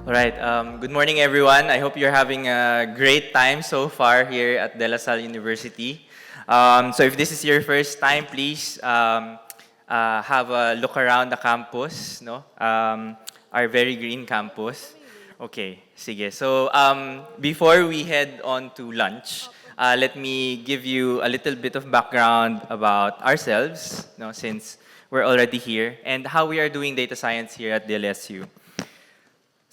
All right. Good morning, everyone. I hope you're having a great time so far here at De La Salle University. So if this is your first time, please have a look around the campus, no? Our very green campus. Okay, sige. So before we head on to lunch, let me give you a little bit of background about ourselves, no, since we're already here, and how we are doing data science here at DLSU.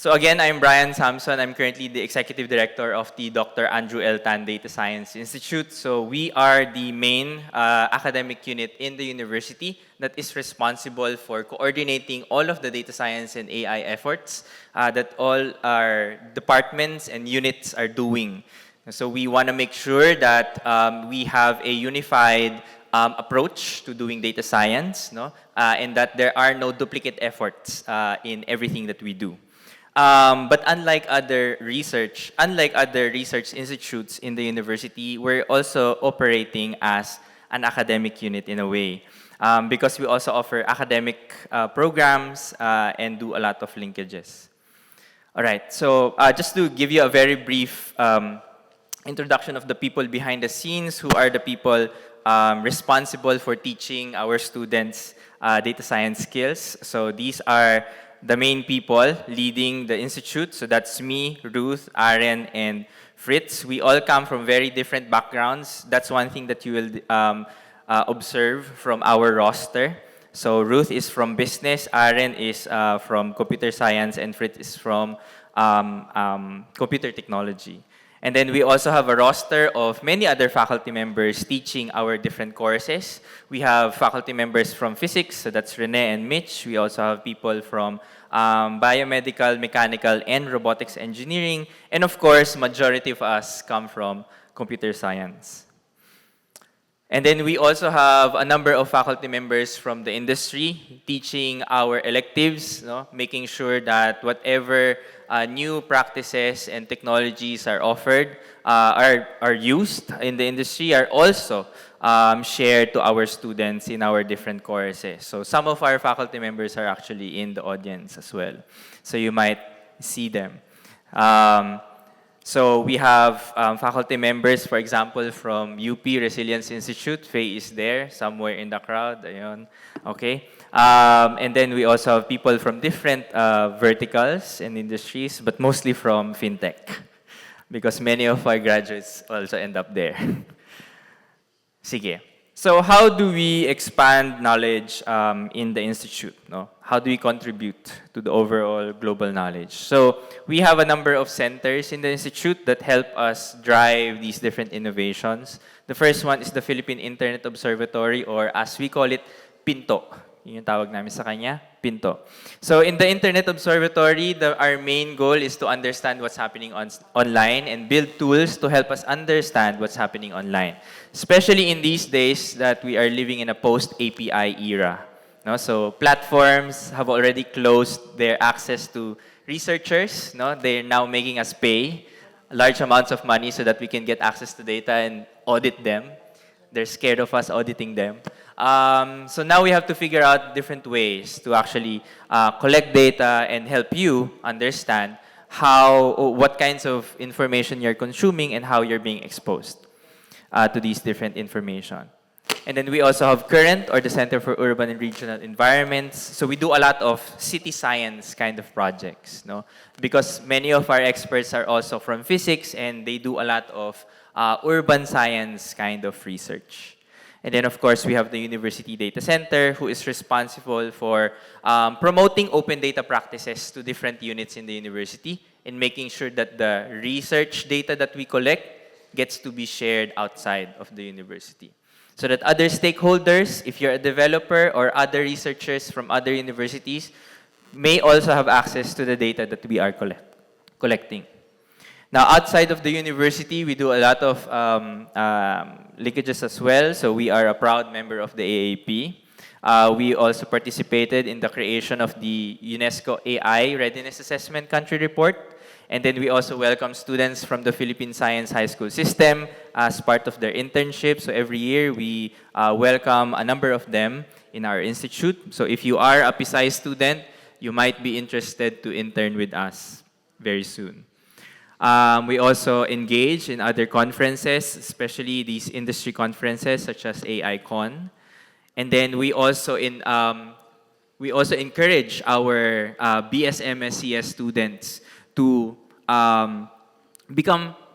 So again, I'm Brian Samson. I'm currently the Executive Director of the Dr. Andrew L. Tan Data Science Institute. So we are the main academic unit in the university that is responsible for coordinating all of the data science and AI efforts that all our departments and units are doing. So we want to make sure that we have a unified approach to doing data science, no? And that there are no duplicate efforts in everything that we do. But unlike other research institutes in the university, we're also operating as an academic unit in a way, because we also offer academic programs and do a lot of linkages. All right, so just to give you a very brief introduction of the people behind the scenes, who are the people responsible for teaching our students data science skills. So these are the main people leading the institute. So that's me, Ruth, Aaron, and Fritz. We all come from very different backgrounds. That's one thing that you will observe from our roster. So Ruth is from business, Aaron is from computer science, and Fritz is from computer technology. And then we also have a roster of many other faculty members teaching our different courses. We have faculty members from physics, so that's Rene and Mitch. We also have people from biomedical, mechanical, and robotics engineering. And of course, majority of us come from computer science. And then we also have a number of faculty members from the industry teaching our electives, no? Making sure that whatever new practices and technologies are offered, are used in the industry, are also shared to our students in our different courses. So some of our faculty members are actually in the audience as well. So you might see them. So we have faculty members, for example, from UP Resilience Institute. Faye is there, somewhere in the crowd. Ayun. Okay. And then we also have people from different verticals and industries, but mostly from fintech, because many of our graduates also end up there. Sige. So how do we expand knowledge in the institute? No? How do we contribute to the overall global knowledge? So we have a number of centers in the institute that help us drive these different innovations. The first one is the Philippine Internet Observatory, or as we call it, PINTO. Yun yung tawag namin sa kanya, PINTO. So in the Internet Observatory, our main goal is to understand what's happening online and build tools to help us understand what's happening online. Especially in these days that we are living in a post-API era. No? So platforms have already closed their access to researchers. No? They're now making us pay large amounts of money so that we can get access to data and audit them. They're scared of us auditing them. So now we have to figure out different ways to actually collect data and help you understand what kinds of information you're consuming and how you're being exposed to these different information. And then we also have Current, or the Center for Urban and Regional Environments. So we do a lot of city science kind of projects, no? Because many of our experts are also from physics, and they do a lot of urban science kind of research. And then, of course, we have the University Data Center, who is responsible for promoting open data practices to different units in the university and making sure that the research data that we collect gets to be shared outside of the university. So that other stakeholders, if you're a developer or other researchers from other universities, may also have access to the data that we are collecting. Now, outside of the university, we do a lot of linkages as well. So we are a proud member of the AAP. We also participated in the creation of the UNESCO AI Readiness Assessment Country Report. And then we also welcome students from the Philippine Science High School system as part of their internship. So every year, we welcome a number of them in our institute. So if you are a PSI student, you might be interested to intern with us. very soon. We also engage in other conferences, especially these industry conferences such as AICon. And then we also encourage our BSMSCS students to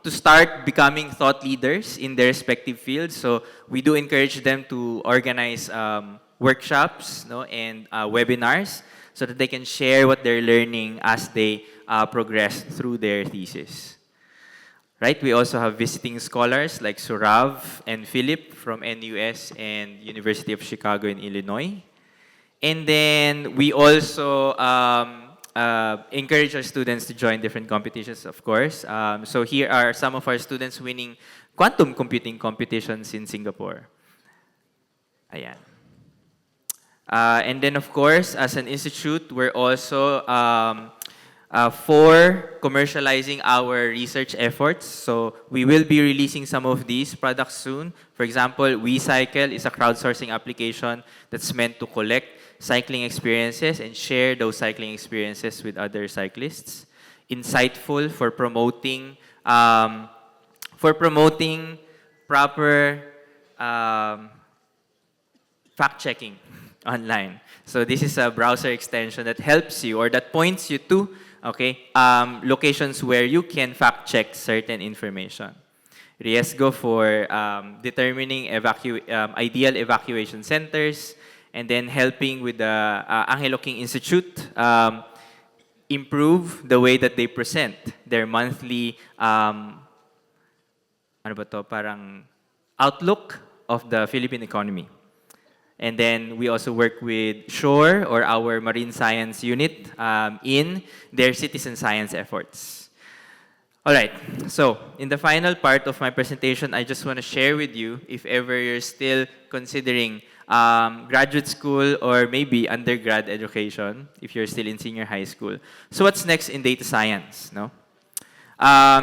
start becoming thought leaders in their respective fields. So we do encourage them to organize workshops, no, and webinars so that they can share what they're learning as they progress through their thesis. Right? We also have visiting scholars like Surav and Philip from NUS and University of Chicago in Illinois. And then we also encourage our students to join different competitions, of course. So here are some of our students winning quantum computing competitions in Singapore. Ayan. And then, of course, as an institute, we're also for commercializing our research efforts. So we will be releasing some of these products soon. For example, WeCycle is a crowdsourcing application that's meant to collect cycling experiences and share those cycling experiences with other cyclists. Insightful for promoting proper fact-checking online. So this is a browser extension that helps you or that points you to locations where you can fact-check certain information. Riesgo for determining ideal evacuation centers, and then helping with the Angelo King Institute improve the way that they present their monthly outlook of the Philippine economy. And then we also work with SHORE, or our marine science unit, in their citizen science efforts. All right, so in the final part of my presentation, I just want to share with you, if ever you're still considering graduate school or maybe undergrad education, if you're still in senior high school. So what's next in data science? No?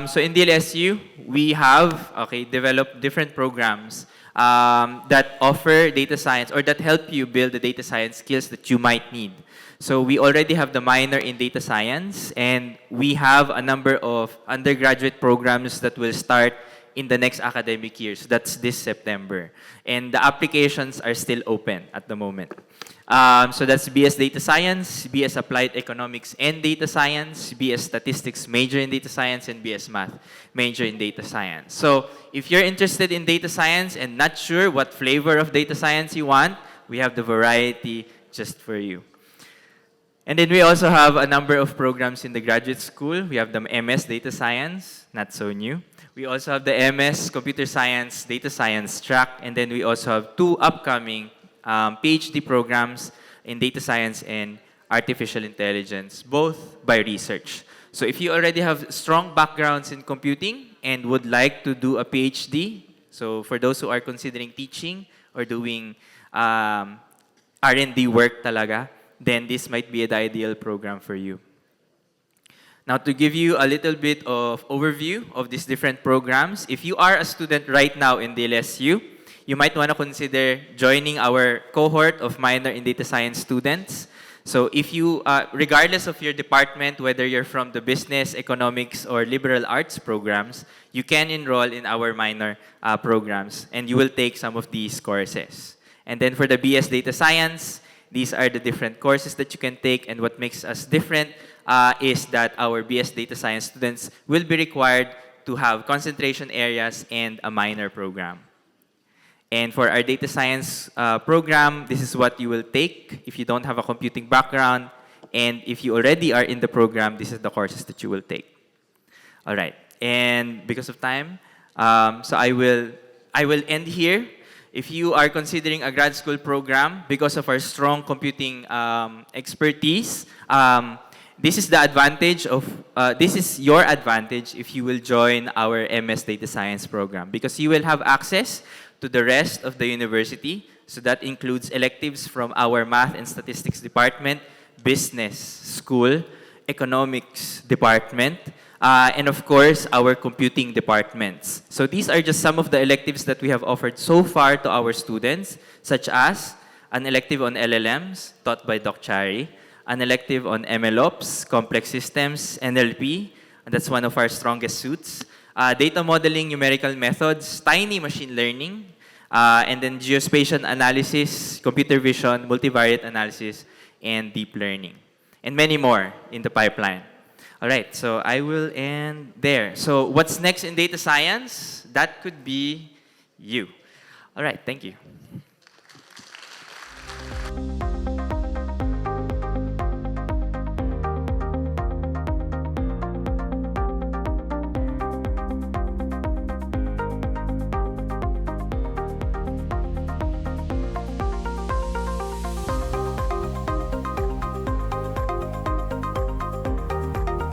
So in DLSU, we have developed different programs that offer data science or that help you build the data science skills that you might need. So we already have the minor in data science, and we have a number of undergraduate programs that will start in the next academic year. So that's this September. And the applications are still open at the moment. So that's BS Data Science, BS Applied Economics and Data Science, BS Statistics major in Data Science, and BS Math major in Data Science. So if you're interested in data science and not sure what flavor of data science you want, we have the variety just for you. And then we also have a number of programs in the graduate school. We have the MS Data Science, not so new. We also have the MS Computer Science, Data Science track, and then we also have 2 upcoming PhD programs in Data Science and Artificial Intelligence, both by research. So if you already have strong backgrounds in computing and would like to do a PhD, so for those who are considering teaching or doing R&D work talaga, then this might be the ideal program for you. Now, to give you a little bit of overview of these different programs, if you are a student right now in DLSU, you might want to consider joining our cohort of minor in data science students. So if you, regardless of your department, whether you're from the business, economics, or liberal arts programs, you can enroll in our minor programs, and you will take some of these courses. And then for the BS Data Science, these are the different courses that you can take, and what makes us different is that our BS Data Science students will be required to have concentration areas and a minor program. And for our data science program, this is what you will take if you don't have a computing background. And if you already are in the program, this is the courses that you will take. All right. And because of time, so I will end here. If you are considering a grad school program, because of our strong computing expertise, this is the advantage of, this is your advantage if you will join our MS Data Science program, because you will have access to the rest of the university. So that includes electives from our Math and Statistics Department, Business School, Economics Department, and of course, our computing departments. So these are just some of the electives that we have offered so far to our students, such as an elective on LLMs taught by Doc Chari, an elective on MLOps, complex systems, NLP, and that's one of our strongest suits. Data modeling, numerical methods, tiny machine learning, and then geospatial analysis, computer vision, multivariate analysis, and deep learning, and many more in the pipeline. All right, so I will end there. So what's next in data science? That could be you. All right, thank you.